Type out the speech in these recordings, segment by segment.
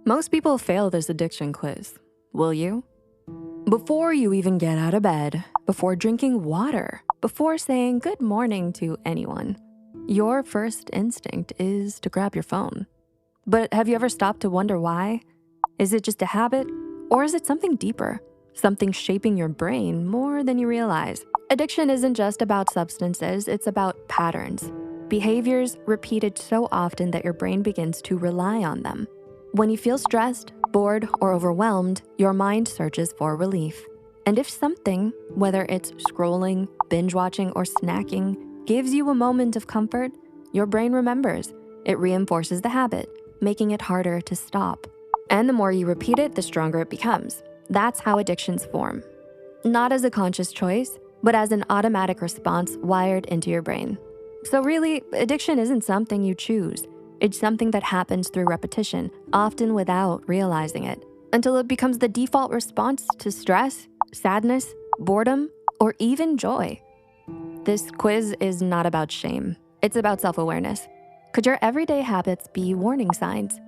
Most people fail this addiction quiz. Will you? Before you even get out of bed, before drinking water, before saying good morning to anyone, your first instinct is to grab your phone. But have you ever stopped to wonder why? Is it just a habit, or is it something deeper? Something shaping your brain more than you realize? Addiction isn't just about substances, it's about patterns. Behaviors repeated so often that your brain begins to rely on them. When you feel stressed, bored, or overwhelmed, your mind searches for relief. And if something, whether it's scrolling, binge watching, or snacking, gives you a moment of comfort, your brain remembers. It reinforces the habit, making it harder to stop. And the more you repeat it, the stronger it becomes. That's how addictions form. Not as a conscious choice, but as an automatic response wired into your brain. So really, addiction isn't something you choose. It's something that happens through repetition, often without realizing it, until it becomes the default response to stress, sadness, boredom, or even joy. This quiz is not about shame. It's about self-awareness. Could your everyday habits be warning signs?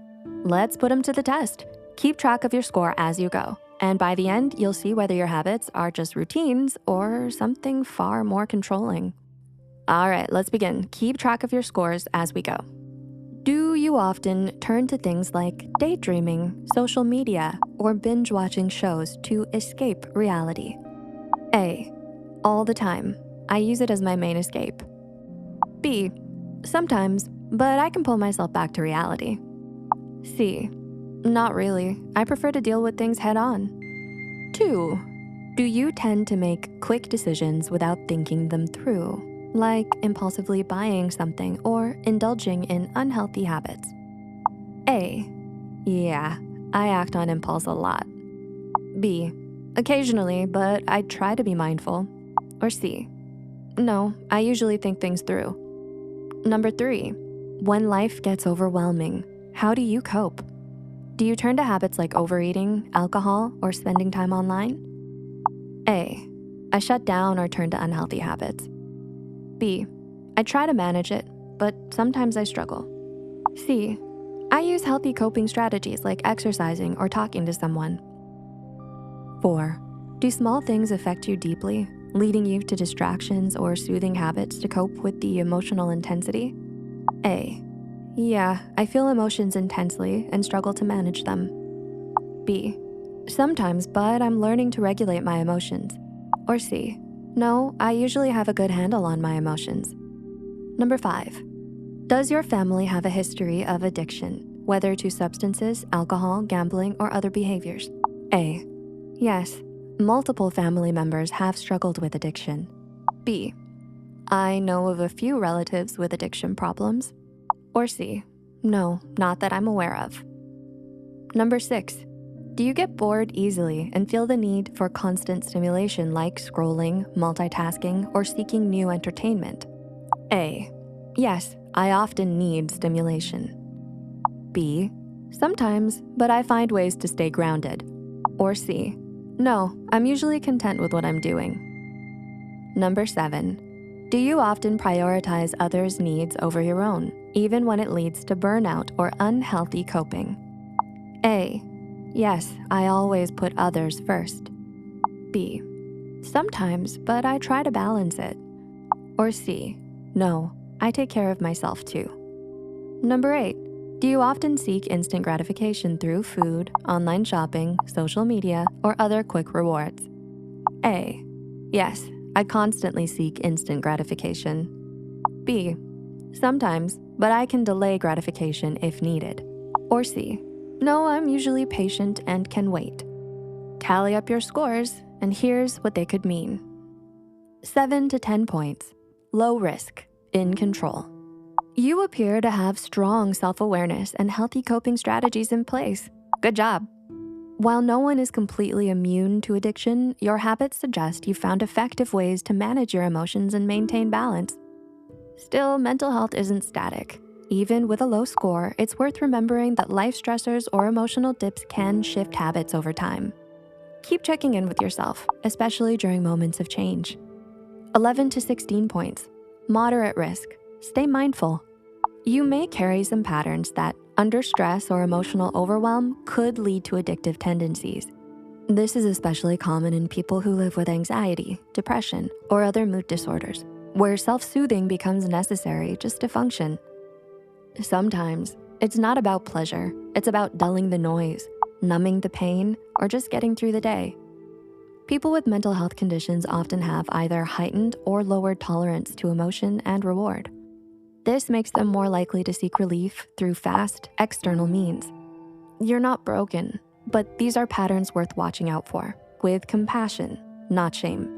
Let's put them to the test. Keep track of your score as you go. And by the end, you'll see whether your habits are just routines or something far more controlling. All right, let's begin. Keep track of your scores as we go. Do you often turn to things like daydreaming, social media, or binge watching shows to escape reality? A, all the time. I use it as my main escape. B, sometimes, but I can pull myself back to reality. C, not really. I prefer to deal with things head on. 2, do you tend to make quick decisions without thinking them through? Like impulsively buying something or indulging in unhealthy habits? A, yeah, I act on impulse a lot. B, occasionally, but I try to be mindful. Or C, no, I usually think things through. Number 3, when life gets overwhelming, how do you cope? Do you turn to habits like overeating, alcohol, or spending time online? A, I shut down or turn to unhealthy habits. B, I try to manage it, but sometimes I struggle. C, I use healthy coping strategies like exercising or talking to someone. 4, do small things affect you deeply, leading you to distractions or soothing habits to cope with the emotional intensity? A, yeah, I feel emotions intensely and struggle to manage them. B, sometimes, but I'm learning to regulate my emotions. Or C, no, I usually have a good handle on my emotions. Number 5, does your family have a history of addiction, whether to substances, alcohol, gambling, or other behaviors? A, yes, multiple family members have struggled with addiction. B, I know of a few relatives with addiction problems. Or C, no, not that I'm aware of. Number 6, do you get bored easily and feel the need for constant stimulation like scrolling, multitasking, or seeking new entertainment? A, yes, I often need stimulation. B, sometimes, but I find ways to stay grounded. Or C, no, I'm usually content with what I'm doing. Number 7, do you often prioritize others' needs over your own, even when it leads to burnout or unhealthy coping? A, yes, I always put others first. B, sometimes, but I try to balance it. Or C, no, I take care of myself too. Number 8, do you often seek instant gratification through food, online shopping, social media, or other quick rewards? A, yes, I constantly seek instant gratification. B, sometimes, but I can delay gratification if needed. Or C, no, I'm usually patient and can wait. Tally up your scores, and here's what they could mean. 7 to 10 points, low risk, in control. You appear to have strong self-awareness and healthy coping strategies in place. Good job. While no one is completely immune to addiction, your habits suggest you found effective ways to manage your emotions and maintain balance. Still, mental health isn't static. Even with a low score, it's worth remembering that life stressors or emotional dips can shift habits over time. Keep checking in with yourself, especially during moments of change. 11 to 16 points, moderate risk. Stay mindful. You may carry some patterns that, under stress or emotional overwhelm could lead to addictive tendencies. This is especially common in people who live with anxiety, depression, or other mood disorders, where self-soothing becomes necessary just to function. Sometimes, it's not about pleasure, it's about dulling the noise, numbing the pain, or just getting through the day. People with mental health conditions often have either heightened or lowered tolerance to emotion and reward. This makes them more likely to seek relief through fast, external means. You're not broken, but these are patterns worth watching out for, with compassion, not shame.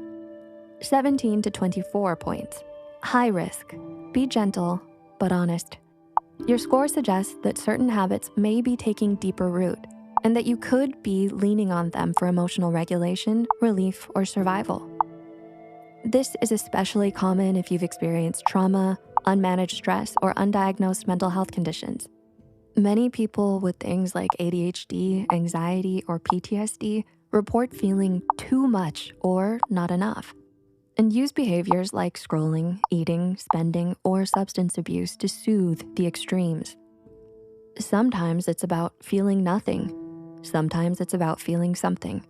17 to 24 points. High risk. Be gentle, but honest. Your score suggests that certain habits may be taking deeper root, and that you could be leaning on them for emotional regulation, relief, or survival. This is especially common if you've experienced trauma, unmanaged stress, or undiagnosed mental health conditions. Many people with things like ADHD, anxiety, or PTSD report feeling too much or not enough, and use behaviors like scrolling, eating, spending, or substance abuse to soothe the extremes. Sometimes it's about feeling nothing. Sometimes it's about feeling something.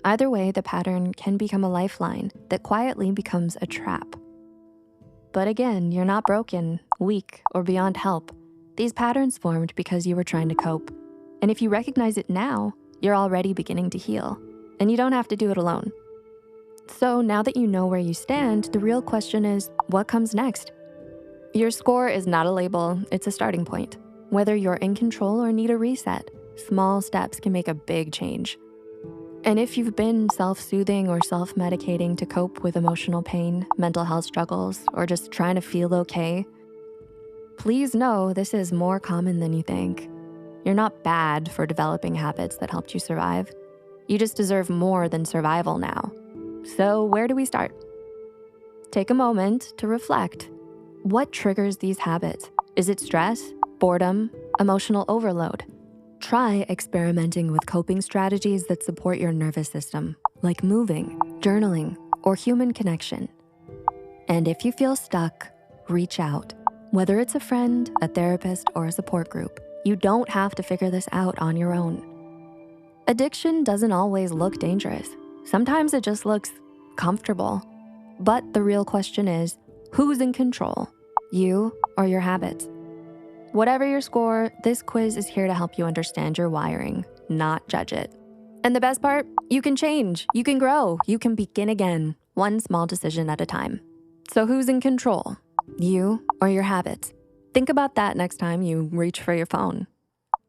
Either way, the pattern can become a lifeline that quietly becomes a trap. But again, you're not broken, weak, or beyond help. These patterns formed because you were trying to cope. And if you recognize it now, you're already beginning to heal. And you don't have to do it alone. So now that you know where you stand, the real question is, what comes next? Your score is not a label, it's a starting point. Whether you're in control or need a reset, small steps can make a big change. And if you've been self-soothing or self-medicating to cope with emotional pain, mental health struggles, or just trying to feel okay, please know this is more common than you think. You're not bad for developing habits that helped you survive. You just deserve more than survival now. So where do we start? Take a moment to reflect. What triggers these habits? Is it stress, boredom, emotional overload? Try experimenting with coping strategies that support your nervous system, like moving, journaling, or human connection. And if you feel stuck, reach out. Whether it's a friend, a therapist, or a support group, you don't have to figure this out on your own. Addiction doesn't always look dangerous. Sometimes it just looks comfortable. But the real question is, who's in control? You or your habits? Whatever your score, this quiz is here to help you understand your wiring, not judge it. And the best part, you can change, you can grow, you can begin again, one small decision at a time. So who's in control? You or your habits? Think about that next time you reach for your phone.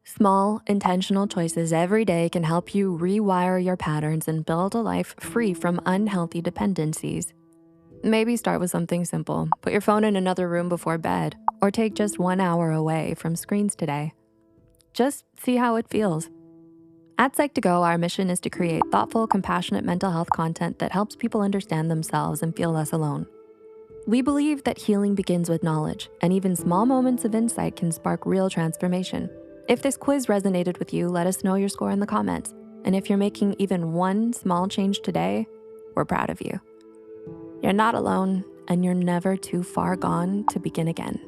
Small, intentional choices every day can help you rewire your patterns and build a life free from unhealthy dependencies. Maybe start with something simple. Put your phone in another room before bed, or take just 1 hour away from screens today. Just see how it feels. At Psych2Go, our mission is to create thoughtful, compassionate mental health content that helps people understand themselves and feel less alone. We believe that healing begins with knowledge, and even small moments of insight can spark real transformation. If this quiz resonated with you, let us know your score in the comments. And if you're making even one small change today, we're proud of you. You're not alone, and you're never too far gone to begin again.